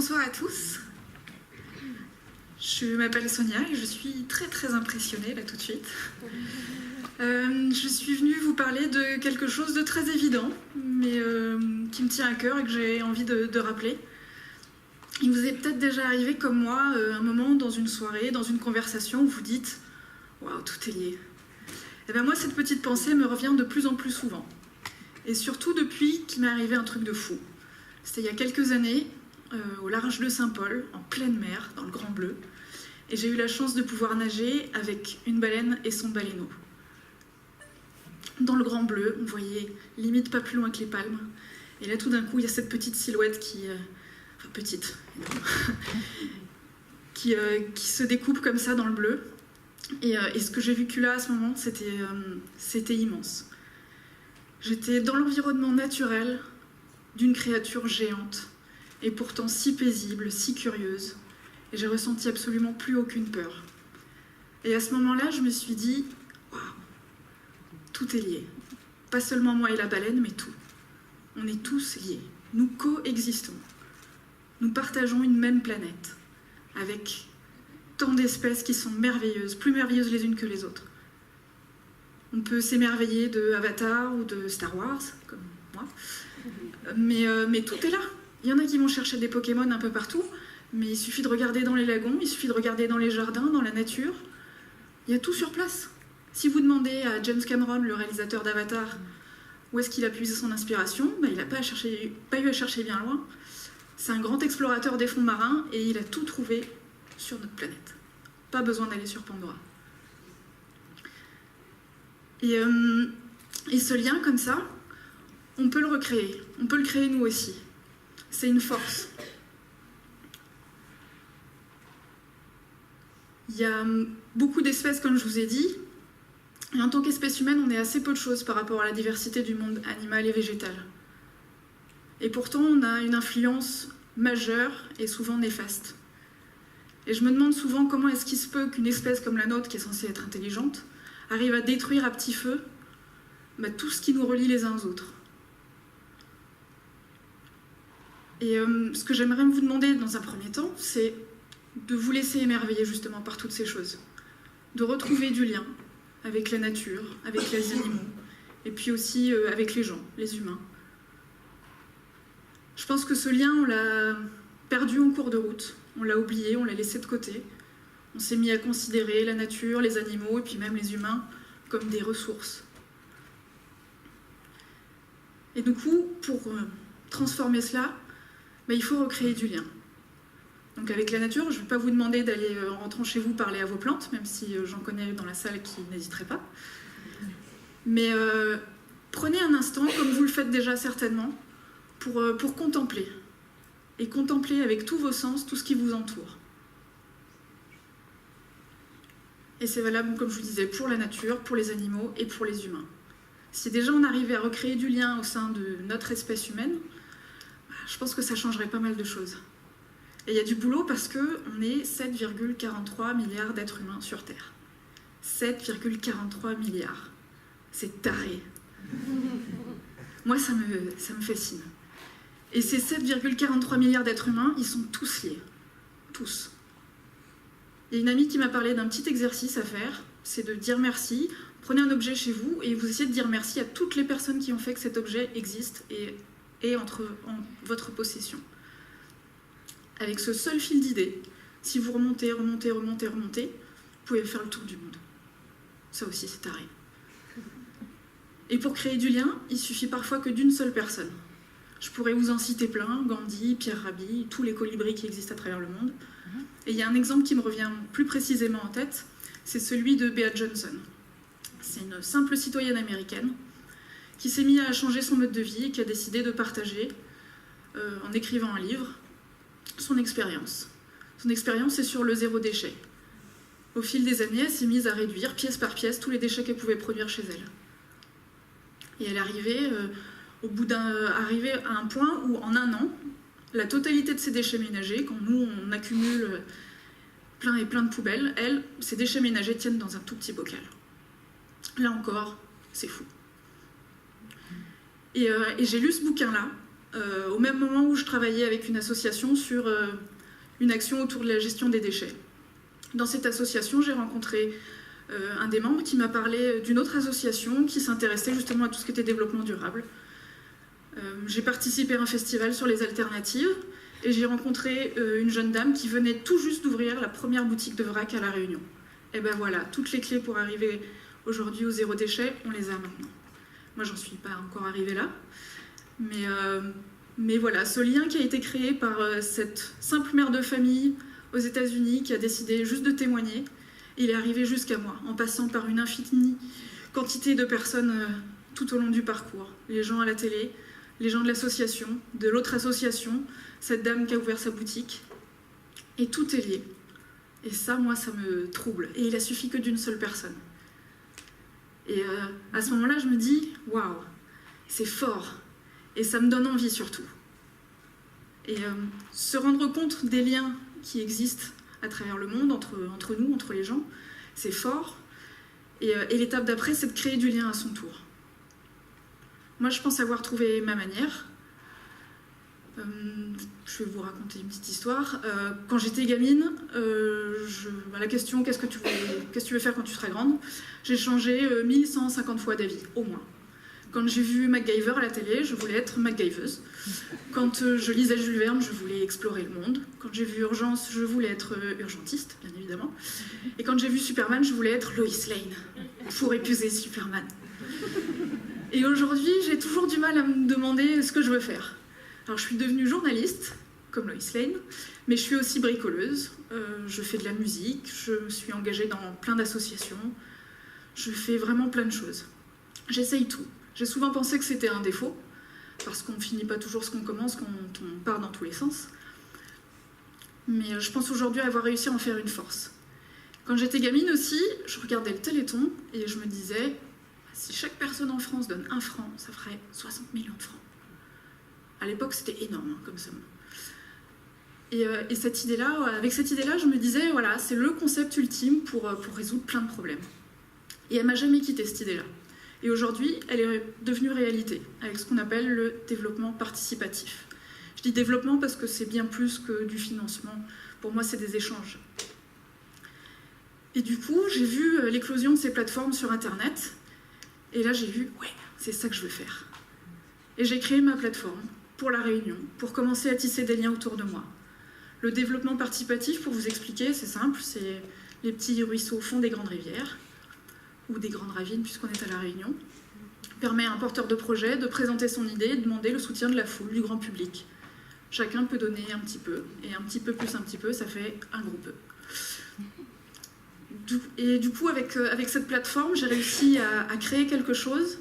Bonsoir à tous. Je m'appelle Sonia et je suis très impressionnée là tout de suite. Je suis venue vous parler de quelque chose de très évident, mais qui me tient à cœur et que j'ai envie de rappeler. Il vous est peut-être déjà arrivé comme moi, un moment dans une soirée, dans une conversation où vous dites « Waouh, tout est lié ». Et bien moi, cette petite pensée me revient de plus en plus souvent. Et surtout depuis qu'il m'est arrivé un truc de fou. C'était il y a quelques années, au large de Saint-Paul, en pleine mer, dans le Grand Bleu. Et j'ai eu la chance de pouvoir nager avec une baleine et son baleineau. Dans le Grand Bleu, on voyait limite pas plus loin que les palmes. Et là, tout d'un coup, il y a cette petite silhouette qui se découpe comme ça dans le bleu. Et ce que j'ai vécu là, à ce moment, c'était immense. J'étais dans l'environnement naturel d'une créature géante, et pourtant si paisible, si curieuse, et j'ai ressenti absolument plus aucune peur. Et à ce moment-là, je me suis dit, waouh, tout est lié. Pas seulement moi et la baleine, mais tout. On est tous liés. Nous coexistons. Nous partageons une même planète, avec tant d'espèces qui sont merveilleuses, plus merveilleuses les unes que les autres. On peut s'émerveiller de Avatar ou de Star Wars, comme moi, mais tout est là. Il y en a qui vont chercher des Pokémon un peu partout, mais il suffit de regarder dans les lagons, il suffit de regarder dans les jardins, dans la nature. Il y a tout sur place. Si vous demandez à James Cameron, le réalisateur d'Avatar, où est-ce qu'il a puisé son inspiration, il n'a pas eu à chercher bien loin. C'est un grand explorateur des fonds marins et il a tout trouvé sur notre planète. Pas besoin d'aller sur Pandora. Et ce lien comme ça, on peut le recréer. On peut le créer nous aussi. C'est une force. Il y a beaucoup d'espèces, comme je vous ai dit, et en tant qu'espèce humaine, on est assez peu de choses par rapport à la diversité du monde animal et végétal. Et pourtant, on a une influence majeure et souvent néfaste. Et je me demande souvent comment est-ce qu'il se peut qu'une espèce comme la nôtre, qui est censée être intelligente, arrive à détruire à petit feu tout ce qui nous relie les uns aux autres. Et ce que j'aimerais vous demander dans un premier temps, c'est de vous laisser émerveiller justement par toutes ces choses. De retrouver du lien avec la nature, avec les animaux, et puis aussi avec les gens, les humains. Je pense que ce lien, on l'a perdu en cours de route. On l'a oublié, on l'a laissé de côté. On s'est mis à considérer la nature, les animaux, et puis même les humains, comme des ressources. Et du coup, pour transformer cela, il faut recréer du lien. Donc avec la nature, je ne vais pas vous demander d'aller en rentrant chez vous parler à vos plantes, même si j'en connais dans la salle qui n'hésiteraient pas. Mais prenez un instant, comme vous le faites déjà certainement, pour contempler. Et contempler avec tous vos sens tout ce qui vous entoure. Et c'est valable, comme je vous disais, pour la nature, pour les animaux et pour les humains. Si déjà on arrivait à recréer du lien au sein de notre espèce humaine, je pense que ça changerait pas mal de choses. Et il y a du boulot parce qu'on est 7,43 milliards d'êtres humains sur Terre. 7,43 milliards. C'est taré. Moi, ça me fascine. Et ces 7,43 milliards d'êtres humains, ils sont tous liés. Tous. Il y a une amie qui m'a parlé d'un petit exercice à faire, c'est de dire merci. Prenez un objet chez vous et vous essayez de dire merci à toutes les personnes qui ont fait que cet objet existe et est en votre possession. Avec ce seul fil d'idées, si vous remontez, vous pouvez faire le tour du monde. Ça aussi, c'est taré. Et pour créer du lien, il suffit parfois que d'une seule personne. Je pourrais vous en citer plein, Gandhi, Pierre Rabhi, tous les colibris qui existent à travers le monde. Et il y a un exemple qui me revient plus précisément en tête, c'est celui de Bea Johnson. C'est une simple citoyenne américaine qui s'est mise à changer son mode de vie et qui a décidé de partager, en écrivant un livre, son expérience. Son expérience, c'est sur le zéro déchet. Au fil des années, elle s'est mise à réduire, pièce par pièce, tous les déchets qu'elle pouvait produire chez elle. Et elle est arrivée, arrivée à un point où, en un an, la totalité de ses déchets ménagers, quand nous, on accumule plein et plein de poubelles, elle, ses déchets ménagers tiennent dans un tout petit bocal. Là encore, c'est fou. Et j'ai lu ce bouquin-là, au même moment où je travaillais avec une association sur une action autour de la gestion des déchets. Dans cette association, j'ai rencontré un des membres qui m'a parlé d'une autre association qui s'intéressait justement à tout ce qui était développement durable. J'ai participé à un festival sur les alternatives et j'ai rencontré une jeune dame qui venait tout juste d'ouvrir la première boutique de vrac à La Réunion. Et ben voilà, toutes les clés pour arriver aujourd'hui au zéro déchet, on les a maintenant. Moi, j'en suis pas encore arrivée là, mais voilà, ce lien qui a été créé par cette simple mère de famille aux États-Unis qui a décidé juste de témoigner, il est arrivé jusqu'à moi, en passant par une infinie quantité de personnes tout au long du parcours. Les gens à la télé, les gens de l'association, de l'autre association, cette dame qui a ouvert sa boutique. Et tout est lié. Et ça, moi, ça me trouble. Et il a suffi que d'une seule personne. Et à ce moment-là, je me dis, waouh, c'est fort. Et ça me donne envie surtout. Et se rendre compte des liens qui existent à travers le monde, entre nous, entre les gens, c'est fort. Et l'étape d'après, c'est de créer du lien à son tour. Moi, je pense avoir trouvé ma manière. Je vais vous raconter une petite histoire. Quand j'étais gamine, à la question « Qu'est-ce que tu veux faire quand tu seras grande ?», j'ai changé 1150 fois d'avis, au moins. Quand j'ai vu MacGyver à la télé, je voulais être MacGyveuse. Quand je lisais Jules Verne, je voulais explorer le monde. Quand j'ai vu Urgence, je voulais être urgentiste, bien évidemment. Et quand j'ai vu Superman, je voulais être Lois Lane, pour épouser Superman. Et aujourd'hui, j'ai toujours du mal à me demander ce que je veux faire. Alors, je suis devenue journaliste, comme Lois Lane, mais je suis aussi bricoleuse. Je fais de la musique, je me suis engagée dans plein d'associations. Je fais vraiment plein de choses. J'essaye tout. J'ai souvent pensé que c'était un défaut, parce qu'on ne finit pas toujours ce qu'on commence quand on part dans tous les sens. Mais je pense aujourd'hui avoir réussi à en faire une force. Quand j'étais gamine aussi, je regardais le Téléthon et je me disais, si chaque personne en France donne 1 franc, ça ferait 60 millions de francs. À l'époque, c'était énorme comme somme. Et avec cette idée-là, je me disais, voilà, c'est le concept ultime pour résoudre plein de problèmes. Et elle m'a jamais quitté cette idée-là. Et aujourd'hui, elle est devenue réalité, avec ce qu'on appelle le développement participatif. Je dis développement parce que c'est bien plus que du financement. Pour moi, c'est des échanges. Et du coup, j'ai vu l'éclosion de ces plateformes sur Internet. Et là, j'ai vu, ouais, c'est ça que je veux faire. Et j'ai créé ma plateforme pour La Réunion, pour commencer à tisser des liens autour de moi. Le développement participatif, pour vous expliquer, c'est simple, c'est les petits ruisseaux au fond des grandes rivières, ou des grandes ravines, puisqu'on est à La Réunion, permet à un porteur de projet de présenter son idée et de demander le soutien de la foule, du grand public. Chacun peut donner un petit peu, et un petit peu plus un petit peu, ça fait un gros peu. Et du coup, avec cette plateforme, j'ai réussi à créer quelque chose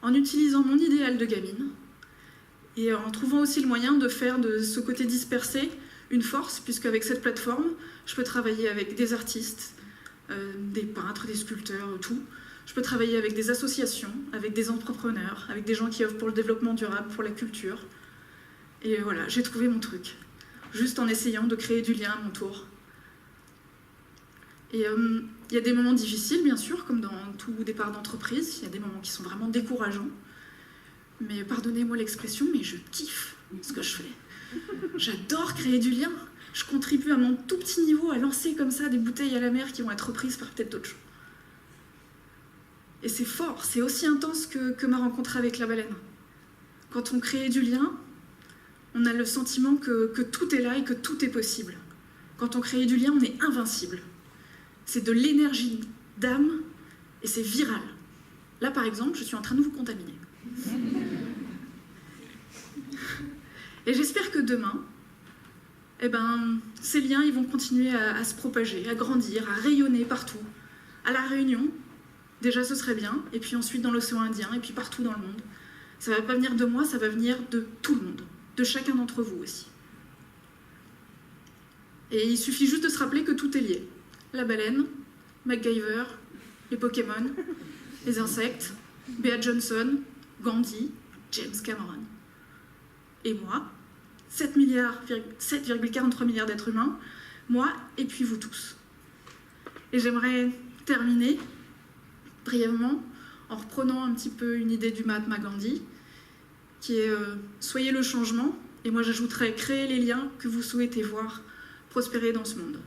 en utilisant mon idéal de gamine, et en trouvant aussi le moyen de faire de ce côté dispersé une force, puisqu'avec cette plateforme, je peux travailler avec des artistes, des peintres, des sculpteurs, tout. Je peux travailler avec des associations, avec des entrepreneurs, avec des gens qui œuvrent pour le développement durable, pour la culture. Et voilà, j'ai trouvé mon truc, juste en essayant de créer du lien à mon tour. Et il y a des moments difficiles, bien sûr, comme dans tout départ d'entreprise. Il y a des moments qui sont vraiment décourageants. Mais pardonnez-moi l'expression, mais je kiffe ce que je fais. J'adore créer du lien. Je contribue à mon tout petit niveau à lancer comme ça des bouteilles à la mer qui vont être reprises par peut-être d'autres gens. Et c'est fort, c'est aussi intense que ma rencontre avec la baleine. Quand on crée du lien, on a le sentiment que tout est là et que tout est possible. Quand on crée du lien, on est invincible. C'est de l'énergie d'âme et c'est viral. Là, par exemple, je suis en train de vous contaminer. Et j'espère que demain, ces liens ils vont continuer à se propager, à grandir, à rayonner partout. À La Réunion, déjà ce serait bien, et puis ensuite dans l'océan Indien, et puis partout dans le monde. Ça ne va pas venir de moi, ça va venir de tout le monde, de chacun d'entre vous aussi. Et il suffit juste de se rappeler que tout est lié. La baleine, MacGyver, les Pokémon, les insectes, Bea Johnson, Gandhi, James Cameron. Et moi, 7,43 milliards d'êtres humains, moi et puis vous tous. Et j'aimerais terminer brièvement en reprenant un petit peu une idée du Mahatma Gandhi qui est soyez le changement, et moi j'ajouterais créer les liens que vous souhaitez voir prospérer dans ce monde.